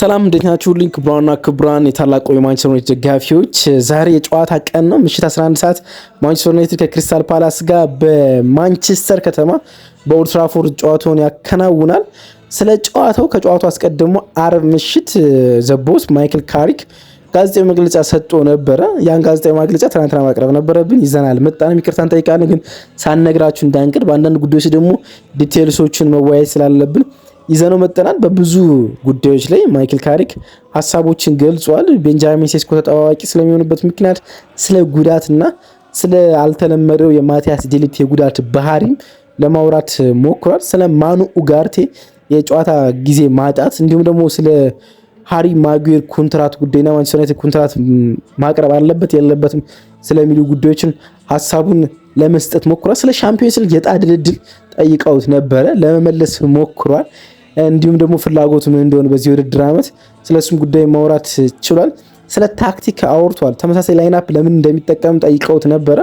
ሰላም እንዴት ናችሁ? ክቡራንና ክቡራን የታላቁ የማንቸስተር ዩናይትድ ደጋፊዎች ዛሬ የጨዋታ ቀን ነው። ምሽት 11 ሰዓት ማንቸስተር ዩናይትድ ከክሪስታል ፓላስ ጋር በማንቸስተር ከተማ በኦልድ ትራፎርድ ጨዋታውን ያከናውናል። ስለ ጨዋታው ከጨዋታው አስቀድሞ አርብ ምሽት ዘቦስ ማይክል ካሪክ ጋዜጣዊ መግለጫ ሰጥቶ ነበረ። ያን ጋዜጣዊ መግለጫ ትናንትና ማቅረብ ነበረብን፣ ይዘናል መጣንም ይቅርታ እንጠይቃለን። ግን ሳንነግራችሁ እንዳንቀር በአንዳንድ ጉዳዮች ደግሞ ዲቴይልሶችን መወያየት ስላለብን ይዘነው መጠናል። በብዙ ጉዳዮች ላይ ማይክል ካሪክ ሀሳቦችን ገልጿል። ቤንጃሚን ሴስኮ ተጠዋዋቂ ስለሚሆንበት ምክንያት፣ ስለ ጉዳትና ስለ አልተለመደው የማቲያስ ዴሊት የጉዳት ባህሪም ለማውራት ሞክሯል። ስለ ማኑ ኡጋርቴ የጨዋታ ጊዜ ማጣት እንዲሁም ደግሞ ስለ ሃሪ ማጉዌር ኮንትራት ጉዳይና ማንቸስተር ዩናይትድ ኮንትራት ማቅረብ አለበት የለበትም ስለሚሉ ጉዳዮችን ሀሳቡን ለመስጠት ሞክሯል። ስለ ሻምፒዮንስ ሊግ የዕጣ ድልድል ጠይቀውት ነበረ፣ ለመመለስ ሞክሯል። እንዲሁም ደግሞ ፍላጎቱ ምን እንደሆነ በዚህ ውድድር ዓመት ስለሱም ጉዳይ ማውራት ችሏል። ስለ ታክቲክ አውርቷል። ተመሳሳይ ላይናፕ ለምን እንደሚጠቀም ጠይቀውት ነበረ።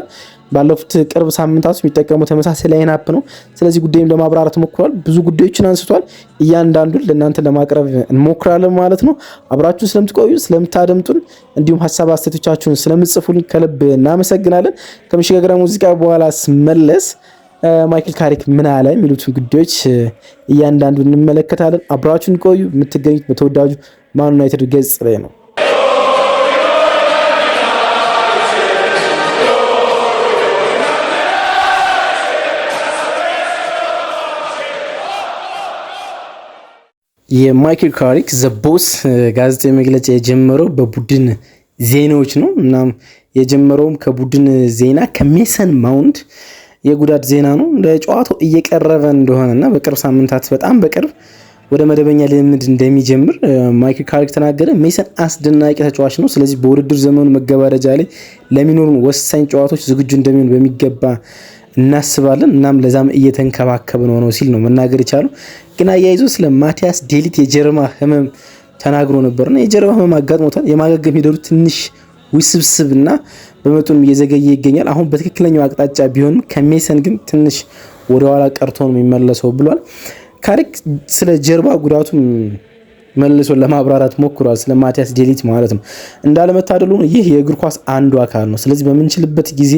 ባለፉት ቅርብ ሳምንታት የሚጠቀመው ተመሳሳይ ላይናፕ ነው። ስለዚህ ጉዳይም ለማብራራት ሞክሯል። ብዙ ጉዳዮችን አንስቷል። እያንዳንዱን ለእናንተ ለማቅረብ እንሞክራለን ማለት ነው። አብራችሁን ስለምትቆዩ ስለምታደምጡን፣ እንዲሁም ሀሳብ አስተያየቶቻችሁን ስለምትጽፉልን ከልብ እናመሰግናለን። ከመሸጋገሪያ ሙዚቃ በኋላ ስመለስ ማይክል ካሪክ ምን አለ የሚሉትን ጉዳዮች እያንዳንዱን እንመለከታለን። አብራችሁን ቆዩ። የምትገኙት በተወዳጁ ማን ዩናይትድ ገጽ ላይ ነው። የማይክል ካሪክ ዘቦስ ጋዜጣዊ መግለጫ የጀመረው በቡድን ዜናዎች ነው። እናም የጀመረውም ከቡድን ዜና ከሜሰን ማውንት የጉዳት ዜና ነው። ለጨዋታው እየቀረበ እንደሆነና በቅርብ ሳምንታት በጣም በቅርብ ወደ መደበኛ ልምምድ እንደሚጀምር ማይክል ካሪክ ተናገረ። ሜሰን አስደናቂ ተጫዋች ነው። ስለዚህ በውድድር ዘመኑ መገባደጃ ላይ ለሚኖሩ ወሳኝ ጨዋታዎች ዝግጁ እንደሚሆን በሚገባ እናስባለን። እናም ለዛም እየተንከባከብ ነው ሲል ነው መናገር የቻለው። ግን አያይዞ ስለ ማቲያስ ዴሊት የጀርባ ህመም ተናግሮ ነበርና የጀርባ ህመም አጋጥሞታል። የማገገም ሂደቱ ትንሽ ውስብስብና በመጠኑም እየዘገየ ይገኛል። አሁን በትክክለኛው አቅጣጫ ቢሆንም ከሜሰን ግን ትንሽ ወደኋላ ቀርቶ ነው የሚመለሰው ብሏል። ካሪክ ስለ ጀርባ ጉዳቱም መልሶ ለማብራራት ሞክሯል። ስለ ማቲያስ ዴሊት ማለት ነው። እንዳለመታደሉ ይህ የእግር ኳስ አንዱ አካል ነው። ስለዚህ በምንችልበት ጊዜ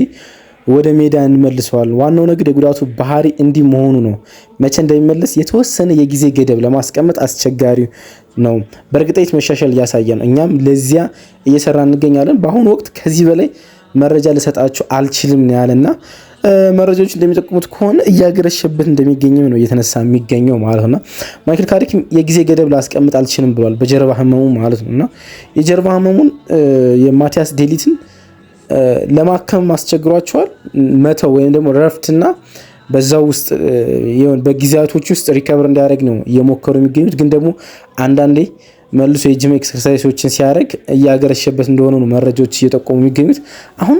ወደ ሜዳ እንመልሰዋል። ዋናው ነገር የጉዳቱ ባህሪ እንዲህ መሆኑ ነው። መቼ እንደሚመለስ የተወሰነ የጊዜ ገደብ ለማስቀመጥ አስቸጋሪ ነው። በእርግጠኝነት መሻሻል እያሳየ ነው። እኛም ለዚያ እየሰራ እንገኛለን። በአሁኑ ወቅት ከዚህ በላይ መረጃ ልሰጣችሁ አልችልም ያለና መረጃዎች እንደሚጠቁሙት ከሆነ እያገረሸበት እንደሚገኝም ነው እየተነሳ የሚገኘው ማለት ነው። ማይክል ካሪክ የጊዜ ገደብ ላስቀምጥ አልችልም ብሏል። በጀርባ ህመሙ ማለት ነውና የጀርባ ህመሙን የማቲያስ ዴሊትን ለማከም አስቸግሯቸዋል። መተው ወይም ደግሞ ረፍትና በዛው ውስጥ በጊዜያቶች ውስጥ ሪከቨር እንዲያደርግ ነው እየሞከሩ የሚገኙት። ግን ደግሞ አንዳንዴ መልሶ የጂም ኤክሰርሳይሶችን ሲያደርግ እያገረሸበት እንደሆነ ነው መረጃዎች እየጠቆሙ የሚገኙት። አሁን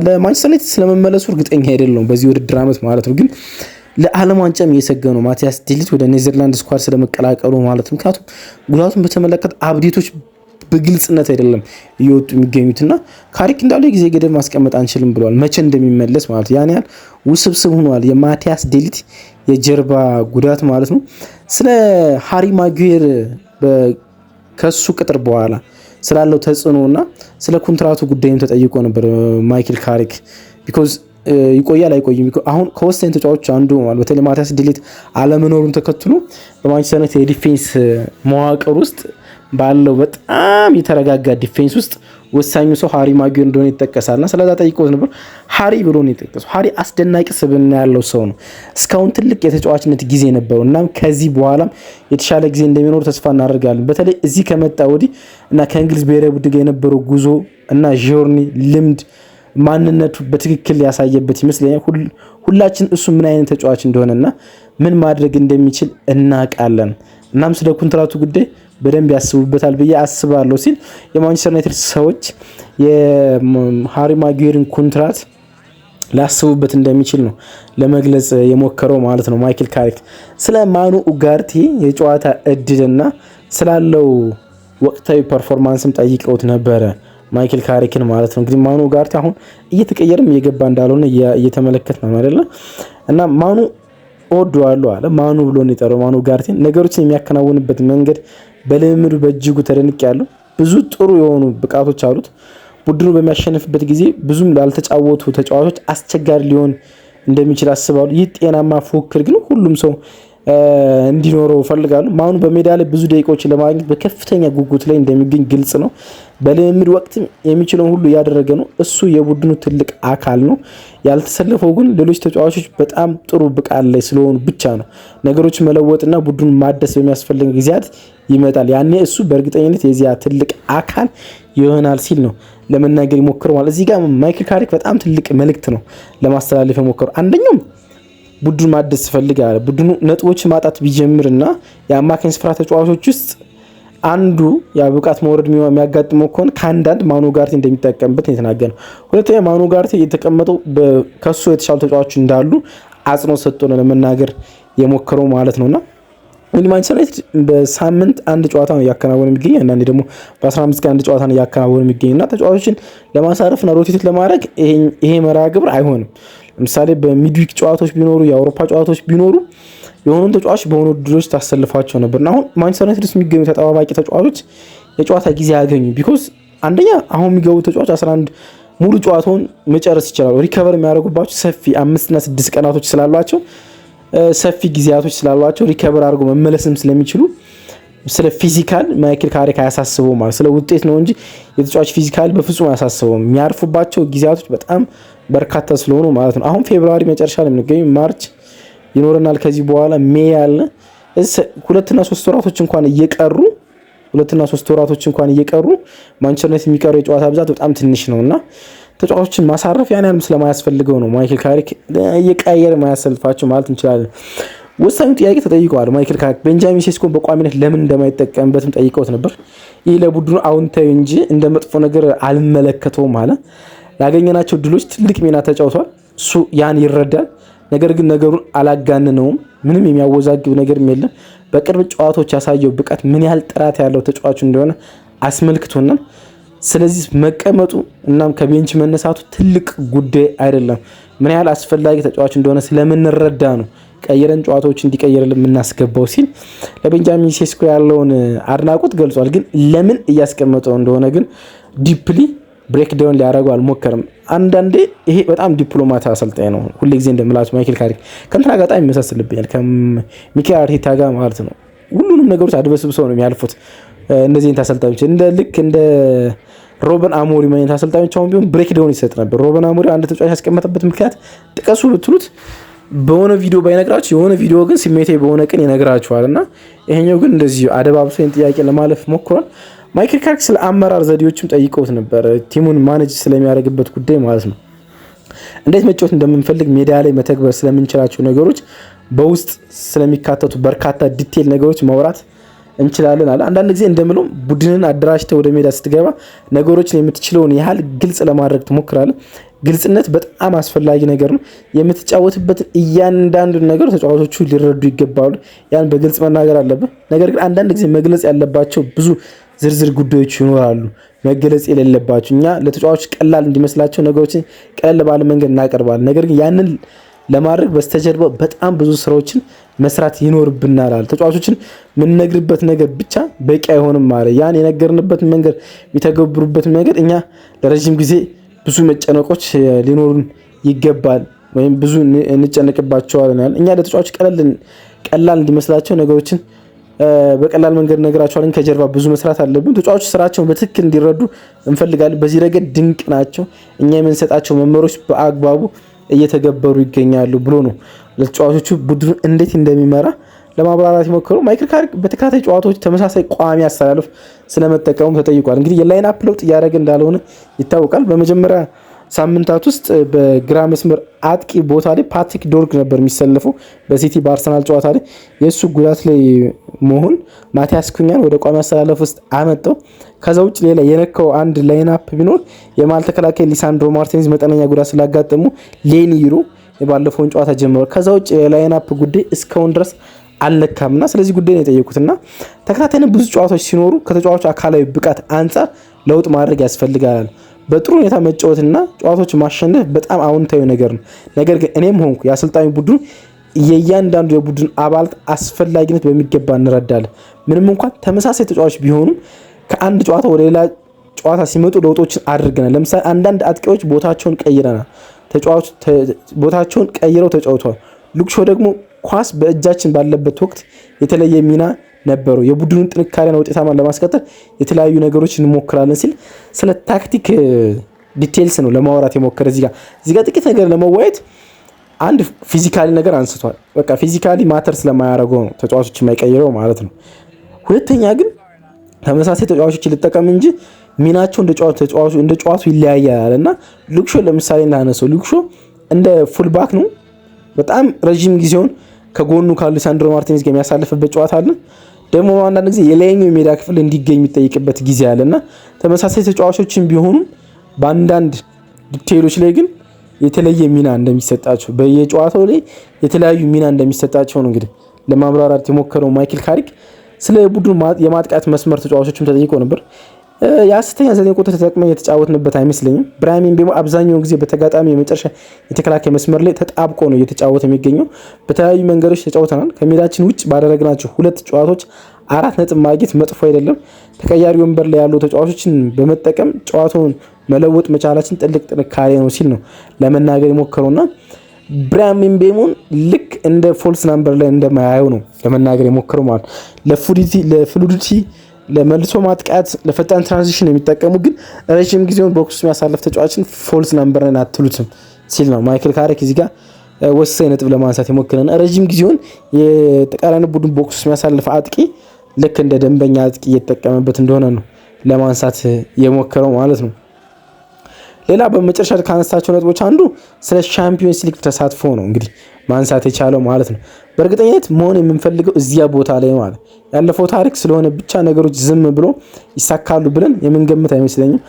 ለማንቸስተር ዩናይትድ ስለመመለሱ እርግጠኛ አይደለም በዚህ ውድድር ዓመት ማለት ነው። ግን ለዓለም ዋንጫም እየሰገ ነው ማቲያስ ዴሊት ወደ ኔዘርላንድ ስኳድ ስለመቀላቀሉ ማለት ነው። ምክንያቱም ጉዳቱን በተመለከተ አብዴቶች በግልጽነት አይደለም እየወጡ የሚገኙትና ካሪክ እንዳለው የጊዜ ገደብ ማስቀመጥ አንችልም ብለዋል። መቼ እንደሚመለስ ማለት ያን ያህል ውስብስብ ሆኗል የማቲያስ ዴሊት የጀርባ ጉዳት ማለት ነው። ስለ ሃሪ ማጉዌር ከሱ ቅጥር በኋላ ስላለው ተጽዕኖና ስለ ኮንትራቱ ጉዳይም ተጠይቆ ነበር ማይክል ካሪክ። ቢኮዝ ይቆያል አይቆይም። አሁን ከወሳኝ ተጫዋቾች አንዱ ማለት በተለይ ማቲያስ ዴሊት አለመኖሩን ተከትሎ በማንቸስተር ዩናይትድ የዲፌንስ መዋቅር ውስጥ ባለው በጣም የተረጋጋ ዲፌንስ ውስጥ ወሳኙ ሰው ሃሪ ማጉዌር እንደሆነ ይጠቀሳልና ስለዛ ጠይቆት ነበር። ሃሪ ብሎ ነው የጠቀሰው። ሃሪ አስደናቂ ስብዕና ያለው ሰው ነው። እስካሁን ትልቅ የተጫዋችነት ጊዜ ነበረው። እናም ከዚህ በኋላም የተሻለ ጊዜ እንደሚኖር ተስፋ እናደርጋለን። በተለይ እዚህ ከመጣ ወዲህ እና ከእንግሊዝ ብሔራዊ ቡድን ጋር የነበረው ጉዞ እና ጆርኒ ልምድ ማንነቱ በትክክል ያሳየበት ይመስለኛል። ሁላችን እሱ ምን አይነት ተጫዋች እንደሆነና ምን ማድረግ እንደሚችል እናውቃለን። እናም ስለ ኮንትራቱ ጉዳይ በደንብ ያስቡበታል ብዬ አስባለሁ ሲል የማንቸስተር ዩናይትድ ሰዎች የሃሪ ማጉዌርን ኮንትራት ሊያስቡበት እንደሚችል ነው ለመግለጽ የሞከረው ማለት ነው ማይክል ካሪክ። ስለ ማኑ ኡጋርቴ የጨዋታ እድልና ስላለው ወቅታዊ ፐርፎርማንስም ጠይቀውት ነበረ ማይክል ካሪክን ማለት ነው። እንግዲህ ማኑ ኡጋርቴ አሁን እየተቀየረም እየገባ እንዳልሆነ እየተመለከት ነው አይደለ? እና ማኑ እወደዋለሁ አለ። ማኑ ብሎ ነው የጠራው ማኑ ኡጋርቴን። ነገሮችን የሚያከናውንበት መንገድ በልምምዱ በእጅጉ ተደንቄያለሁ። ብዙ ጥሩ የሆኑ ብቃቶች አሉት። ቡድኑ በሚያሸንፍበት ጊዜ ብዙም ላልተጫወቱ ተጫዋቾች አስቸጋሪ ሊሆን እንደሚችል አስባለሁ። ይህ ጤናማ ፉክክር ግን ሁሉም ሰው እንዲኖረው ፈልጋለሁ። ማኑ በሜዳ ላይ ብዙ ደቂቃዎችን ለማግኘት በከፍተኛ ጉጉት ላይ እንደሚገኝ ግልጽ ነው። በልምምድ ወቅትም የሚችለውን ሁሉ እያደረገ ነው። እሱ የቡድኑ ትልቅ አካል ነው። ያልተሰለፈው ግን ሌሎች ተጫዋቾች በጣም ጥሩ ብቃት ላይ ስለሆኑ ብቻ ነው። ነገሮች መለወጥና ቡድኑን ማደስ በሚያስፈልግ ጊዜያት ይመጣል። ያኔ እሱ በእርግጠኝነት የዚያ ትልቅ አካል ይሆናል ሲል ነው ለመናገር የሞከረው። ማለት እዚህ ጋር ማይክል ካሪክ በጣም ትልቅ መልእክት ነው ለማስተላለፍ የሞከረው። አንደኛው ቡድኑ ማደስ ይፈልጋል። ቡድኑ ነጥቦች ማጣት ቢጀምርና የአማካኝ ስፍራ ተጫዋቾች ውስጥ አንዱ የብቃት መውረድ የሚያጋጥመው ከሆነ ከአንዳንድ ማኑ ጋርቴ እንደሚጠቀምበት የተናገረ ነው። ሁለተኛ ማኑ ጋርቴ የተቀመጠው ከሱ የተሻሉ ተጫዋቾች እንዳሉ አጽንኦት ሰጥቶ ነው ለመናገር የሞከረው ማለት ነውና እንግዲህ ማንቸስተር ዩናይትድ በሳምንት አንድ ጨዋታ ነው እያከናወነ የሚገኝ፣ አንዳንዴ ደግሞ በ15 ቀን አንድ ጨዋታ ነው እያከናወነ የሚገኝና ተጫዋቾችን ለማሳረፍና ሮቴት ለማድረግ ይሄ መርሃ ግብር አይሆንም። ለምሳሌ በሚድዊክ ጨዋታዎች ቢኖሩ፣ የአውሮፓ ጨዋታዎች ቢኖሩ የሆኑ ተጫዋቾች በሆኑ ውድድሮች ታሰልፋቸው ነበርና አሁን ማንቸስተር ዩናይትድ ውስጥ የሚገኙ ተጠባባቂ ተጫዋቾች የጨዋታ ጊዜ ያገኙ። ቢኮዝ አንደኛ አሁን የሚገቡ ተጫዋቾች 11 ሙሉ ጨዋታውን መጨረስ ይችላሉ። ሪከቨር የሚያደርጉባቸው ሰፊ 5 እና 6 ቀናቶች ስላሏቸው ሰፊ ጊዜያቶች ስላሏቸው ሪከቨር አድርጎ መመለስም ስለሚችሉ ስለ ፊዚካል ማይክል ካሪክ አያሳስበው ማለት ስለ ውጤት ነው እንጂ የተጫዋች ፊዚካል በፍጹም አያሳስበውም። የሚያርፉባቸው ጊዜያቶች በጣም በርካታ ስለሆኑ ማለት ነው። አሁን ፌብሩዋሪ መጨረሻ ላይ የምንገኝ ማርች ይኖረናል። ከዚህ በኋላ ሜይ ያለ 2 እና 3 ወራቶች እንኳን እየቀሩ 2 እና 3 ወራቶች እንኳን እየቀሩ ማንቸስተር ዩናይትድ የሚቀረው የጨዋታ ብዛት በጣም ትንሽ ነውና ተጫዋቾችን ማሳረፍ ያን ያህል ስለማያስፈልገው ነው ማይክል ካሪክ እየቀያየረ ማያሰልፋቸው ማለት እንችላለን። ወሳኙ ጥያቄ ተጠይቀዋል ማይክል ካሪክ ቤንጃሚን ሴስኮን በቋሚነት ለምን እንደማይጠቀምበትም ጠይቀውት ነበር። ይህ ለቡድኑ አዎንታዊ እንጂ እንደ መጥፎ ነገር አልመለከተውም አለ። ያገኘናቸው ድሎች ትልቅ ሚና ተጫውቷል፣ እሱ ያን ይረዳል። ነገር ግን ነገሩን አላጋንነውም። ምንም የሚያወዛግብ ነገርም የለም። በቅርብ ጨዋታዎች ያሳየው ብቃት ምን ያህል ጥራት ያለው ተጫዋቹ እንደሆነ አስመልክቶናል። ስለዚህ መቀመጡ እናም ከቤንች መነሳቱ ትልቅ ጉዳይ አይደለም። ምን ያህል አስፈላጊ ተጫዋች እንደሆነ ስለምንረዳ ነው ቀይረን ጨዋታዎች እንዲቀይርልን የምናስገባው ሲል ለቤንጃሚን ሴስኮ ያለውን አድናቆት ገልጿል። ግን ለምን እያስቀመጠው እንደሆነ ግን ዲፕሊ ብሬክዳውን ሊያደርገው አልሞከርም። አንዳንዴ ይሄ በጣም ዲፕሎማት አሰልጣኝ ነው። ሁልጊዜ እንደምላችሁ ማይክል ካሪክ ከእንትና ጋር በጣም ይመሳሰልብኛል፣ ከሚኬል አርቴታ ጋር ማለት ነው። ሁሉንም ነገሮች አድበስብሰው ነው የሚያልፉት እንደዚህ አይነት አሰልጣኞች። ልክ እንደ ሮበን አሞሪም አይነት አሰልጣኞች አሁን ቢሆን ብሬክዳውን ይሰጥ ነበር። ሮበን አሞሪም አንድ ተጫዋች ያስቀመጠበት ምክንያት ጥቀሱ ብትሉት በሆነ ቪዲዮ ባይነግራችሁ የሆነ ቪዲዮ ግን ስሜታዊ በሆነ ቀን ይነግራችኋል። እና ይሄኛው ግን እንደዚህ አደባብሰን ጥያቄ ለማለፍ ሞክሯል። ማይክል ካሪክ ስለ አመራር ዘዴዎችም ጠይቀውት ነበር፣ ቲሙን ማኔጅ ስለሚያደርግበት ጉዳይ ማለት ነው። እንዴት መጫወት እንደምንፈልግ ሜዳ ላይ መተግበር ስለምንችላቸው ነገሮች በውስጥ ስለሚካተቱ በርካታ ዲቴል ነገሮች ማውራት እንችላለን አለ። አንዳንድ ጊዜ እንደምለው ቡድንን አደራጅተህ ወደ ሜዳ ስትገባ ነገሮችን የምትችለውን ያህል ግልጽ ለማድረግ ትሞክራለህ። ግልጽነት በጣም አስፈላጊ ነገር ነው። የምትጫወትበትን እያንዳንዱን ነገር ተጫዋቾቹ ሊረዱ ይገባሉ። ያን በግልጽ መናገር አለብህ። ነገር ግን አንዳንድ ጊዜ መግለጽ ያለባቸው ብዙ ዝርዝር ጉዳዮች ይኖራሉ፣ መገለጽ የሌለባቸው። እኛ ለተጫዋቾች ቀላል እንዲመስላቸው ነገሮችን ቀለል ባለ መንገድ እናቀርባለን። ነገር ግን ያንን ለማድረግ በስተጀርባ በጣም ብዙ ስራዎችን መስራት ይኖርብናል። ተጫዋቾችን የምንነግርበት ነገር ብቻ በቂ አይሆንም ማለት ያን የነገርንበት መንገድ የሚተገብሩበት መንገድ እኛ ለረጅም ጊዜ ብዙ መጨነቆች ሊኖሩን ይገባል፣ ወይም ብዙ እንጨነቅባቸዋለን። እኛ ለተጫዋቾች ቀላል እንዲመስላቸው ነገሮችን በቀላል መንገድ ነገራቸዋለን። ከጀርባ ብዙ መስራት አለብን። ተጫዋቾች ስራቸውን በትክክል እንዲረዱ እንፈልጋለን። በዚህ ረገድ ድንቅ ናቸው። እኛ የምንሰጣቸው መመሪያዎች በአግባቡ እየተገበሩ ይገኛሉ ብሎ ነው ለተጫዋቾቹ ቡድኑ እንዴት እንደሚመራ ለማብራራት የሞከሩ። ማይክል ካሪክ በተከታታይ ጨዋታዎች ተመሳሳይ ቋሚ አሰላለፍ ስለመጠቀሙ ተጠይቋል። እንግዲህ የላይን አፕ ለውጥ እያደረገ እንዳልሆነ ይታወቃል። በመጀመሪያ ሳምንታት ውስጥ በግራ መስመር አጥቂ ቦታ ላይ ፓትሪክ ዶርግ ነበር የሚሰለፈው በሲቲ በአርሰናል ጨዋታ ላይ። የእሱ ጉዳት ላይ መሆን ማቲያስ ኩኛን ወደ ቋሚ አሰላለፍ ውስጥ አመጣው። ከዛ ውጭ ሌላ የነካው አንድ ላይን አፕ ቢኖር የማል ተከላካይ ሊሳንድሮ ማርቲኔዝ መጠነኛ ጉዳት ስላጋጠሙ ሌኒሮ የባለፈውን ጨዋታ ጀምሯል። ከዛ ውጭ የላይን አፕ ጉዳይ እስካሁን ድረስ አልነካምና ስለዚህ ጉዳይ ነው የጠየቁትና ተከታታይ ብዙ ጨዋታዎች ሲኖሩ ከተጫዋቹ አካላዊ ብቃት አንጻር ለውጥ ማድረግ ያስፈልጋል። በጥሩ ሁኔታ መጫወትና ጨዋታዎች ማሸነፍ በጣም አዎንታዊ ነገር ነው። ነገር ግን እኔም ሆንኩ የአሰልጣኙ ቡድኑ የእያንዳንዱ የቡድን አባላት አስፈላጊነት በሚገባ እንረዳለን። ምንም እንኳን ተመሳሳይ ተጫዋች ቢሆኑም ከአንድ ጨዋታ ወደ ሌላ ጨዋታ ሲመጡ ለውጦችን አድርገናል። ለምሳሌ አንዳንድ አጥቂዎች ቦታቸውን ቀይረናል፣ ቦታቸውን ቀይረው ተጫውተዋል። ሉክሾ ደግሞ ኳስ በእጃችን ባለበት ወቅት የተለየ ሚና ነበረው። የቡድኑን ጥንካሬና ውጤታማ ለማስቀጠል የተለያዩ ነገሮች እንሞክራለን ሲል ስለ ታክቲክ ዲቴይልስ ነው ለማውራት የሞከረ። እዚህ ጋር ጥቂት ነገር ለመወያየት አንድ ፊዚካሊ ነገር አንስቷል። በቃ ፊዚካሊ ማተር ስለማያደርገው ነው ተጫዋቾች የማይቀይረው ማለት ነው። ሁለተኛ ግን ተመሳሳይ ተጫዋቾች ልጠቀም እንጂ ሚናቸው እንደ ጨዋቱ ይለያያል እና ሉክሾ ለምሳሌ እንዳነሰው ሉክሾ እንደ ፉልባክ ነው። በጣም ረዥም ጊዜውን ከጎኑ ካሉ ሳንድሮ ማርቲኔዝ ጋር የሚያሳልፍበት ጨዋታ አለ። ደግሞ አንዳንድ ጊዜ የላይኛው የሜዳ ክፍል እንዲገኝ የሚጠይቅበት ጊዜ አለና ተመሳሳይ ተጫዋቾችን ቢሆኑ በአንዳንድ ዲቴይሎች ላይ ግን የተለየ ሚና እንደሚሰጣቸው በየጨዋታው ላይ የተለያዩ ሚና እንደሚሰጣቸው ነው እንግዲህ ለማብራራት የሞከረው ማይክል ካሪክ። ስለ ቡድኑ የማጥቃት መስመር ተጫዋቾችም ተጠይቆ ነበር። የአስተኛ 9 ቁጥር ተጠቅመን የተጫወትንበት አይመስለኝም። ብራሂም ምቤሞ አብዛኛውን ጊዜ በተጋጣሚ የመጨረሻ የተከላካይ መስመር ላይ ተጣብቆ ነው እየተጫወተ የሚገኘው። በተለያዩ መንገዶች ተጫውተናል። ከሜዳችን ውጭ ባደረግናቸው 2 ጨዋታዎች 4 ነጥብ ማግኘት መጥፎ አይደለም። ተቀያሪ ወንበር ላይ ያሉ ተጫዋቾችን በመጠቀም ጨዋታውን መለወጥ መቻላችን ትልቅ ጥንካሬ ነው ሲል ነው ለመናገር የሞከረውና ብራሂም ምቤሞን ልክ እንደ ፎልስ ናምበር ላይ እንደማያየው ነው ለመናገር የሞከረው ማለት ለፍሉዲቲ ለመልሶ ማጥቃት ለፈጣን ትራንዚሽን የሚጠቀሙ ግን ረጅም ጊዜውን ቦክስ የሚያሳልፍ ተጫዋችን ፎልስ ናምበር ላይ አትሉትም ሲል ነው ማይክል ካሪክ እዚህ ጋር ወሳኝ ነጥብ ለማንሳት የሞከረና ረጅም ጊዜውን የተቃራኒ ቡድን ቦክስ የሚያሳልፍ አጥቂ ልክ እንደ ደንበኛ አጥቂ እየተጠቀመበት እንደሆነ ነው ለማንሳት የሞከረው ማለት ነው። ሌላ በመጨረሻ ካነሳቸው ነጥቦች አንዱ ስለ ሻምፒዮንስ ሊግ ተሳትፎ ነው እንግዲህ ማንሳት የቻለው ማለት ነው። በእርግጠኝነት መሆን የምንፈልገው እዚያ ቦታ ላይ ማለት ያለፈው ታሪክ ስለሆነ ብቻ ነገሮች ዝም ብሎ ይሳካሉ ብለን የምንገምት አይመስለኝም።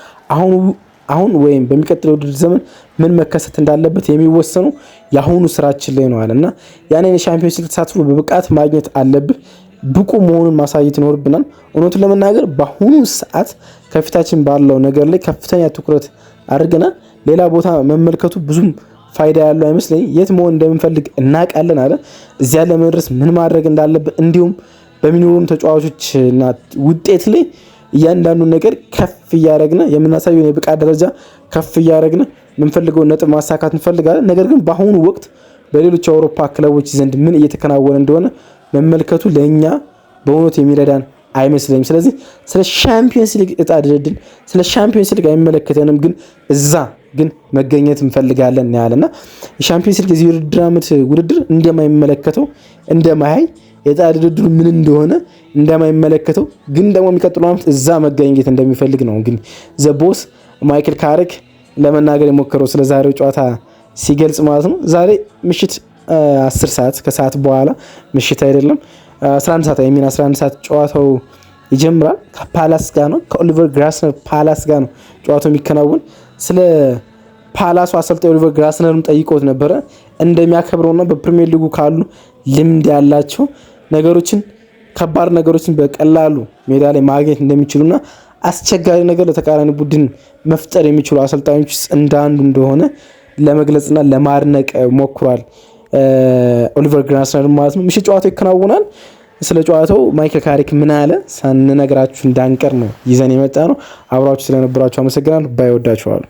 አሁን ወይም በሚቀጥለው ውድድር ዘመን ምን መከሰት እንዳለበት የሚወሰኑ የአሁኑ ስራችን ላይ ነው አለና ያንን የሻምፒዮንስ ሊግ ተሳትፎ በብቃት ማግኘት አለብህ። ብቁ መሆኑን ማሳየት ይኖርብናል። እውነቱን ለመናገር በአሁኑ ሰዓት ከፊታችን ባለው ነገር ላይ ከፍተኛ ትኩረት አድርገናል። ሌላ ቦታ መመልከቱ ብዙም ፋይዳ ያለው አይመስለኝ። የት መሆን እንደምንፈልግ እናውቃለን አለ። እዚያ ለመድረስ ምን ማድረግ እንዳለብን እንዲሁም በሚኖሩን ተጫዋቾችና ውጤት ላይ እያንዳንዱ ነገር ከፍ እያደረግን የምናሳየውን የብቃት ደረጃ ከፍ እያደረግን የምንፈልገውን ነጥብ ማሳካት እንፈልጋለን። ነገር ግን በአሁኑ ወቅት በሌሎች የአውሮፓ ክለቦች ዘንድ ምን እየተከናወነ እንደሆነ መመልከቱ ለእኛ በእውነቱ የሚረዳን አይመስለኝም። ስለዚህ ስለ ሻምፒዮንስ ሊግ እጣ ድልድል ስለ ሻምፒዮንስ ሊግ አይመለከተንም፣ ግን እዛ ግን መገኘት እንፈልጋለን ያለና የሻምፒዮንስ ሊግ የዚህ ውድድር ዓመት ውድድር እንደማይመለከተው እንደማያይ የእጣ ድልድሉ ምን እንደሆነ እንደማይመለከተው ግን ደግሞ የሚቀጥለው ዓመት እዛ መገኘት እንደሚፈልግ ነው እንግዲህ ዘ ቦስ ማይክል ካሪክ ለመናገር የሞከረው ስለ ዛሬው ጨዋታ ሲገልጽ ማለት ነው። ዛሬ ምሽት 10 ሰዓት ከሰዓት በኋላ ምሽት አይደለም 11 ሰዓት አይሚን 11 ሰዓት ጨዋታው ይጀምራል። ከፓላስ ጋር ነው ከኦሊቨር ግራስነር ፓላስ ጋር ነው ጨዋታው የሚከናወን። ስለ ፓላሱ አሰልጣኝ ኦሊቨር ግራስነርም ጠይቆት ነበረ እንደሚያከብረውና በፕሪሚየር ሊጉ ካሉ ልምድ ያላቸው ነገሮችን ከባድ ነገሮችን በቀላሉ ሜዳ ላይ ማግኘት እንደሚችሉና አስቸጋሪ ነገር ለተቃራኒ ቡድን መፍጠር የሚችሉ አሰልጣኞች እንዳንዱ እንደሆነ ለመግለጽና ለማድነቅ ሞክሯል ኦሊቨር ግራስነር ማለት ነው። ምሽት ጨዋታው ይከናወናል። ስለ ጨዋታው ማይክል ካሪክ ምን አለ ሳንነግራችሁ እንዳንቀር ነው ይዘን የመጣ ነው። አብራችሁ ስለነበራችሁ አመሰግናለሁ። ባይ ወዳችኋለሁ።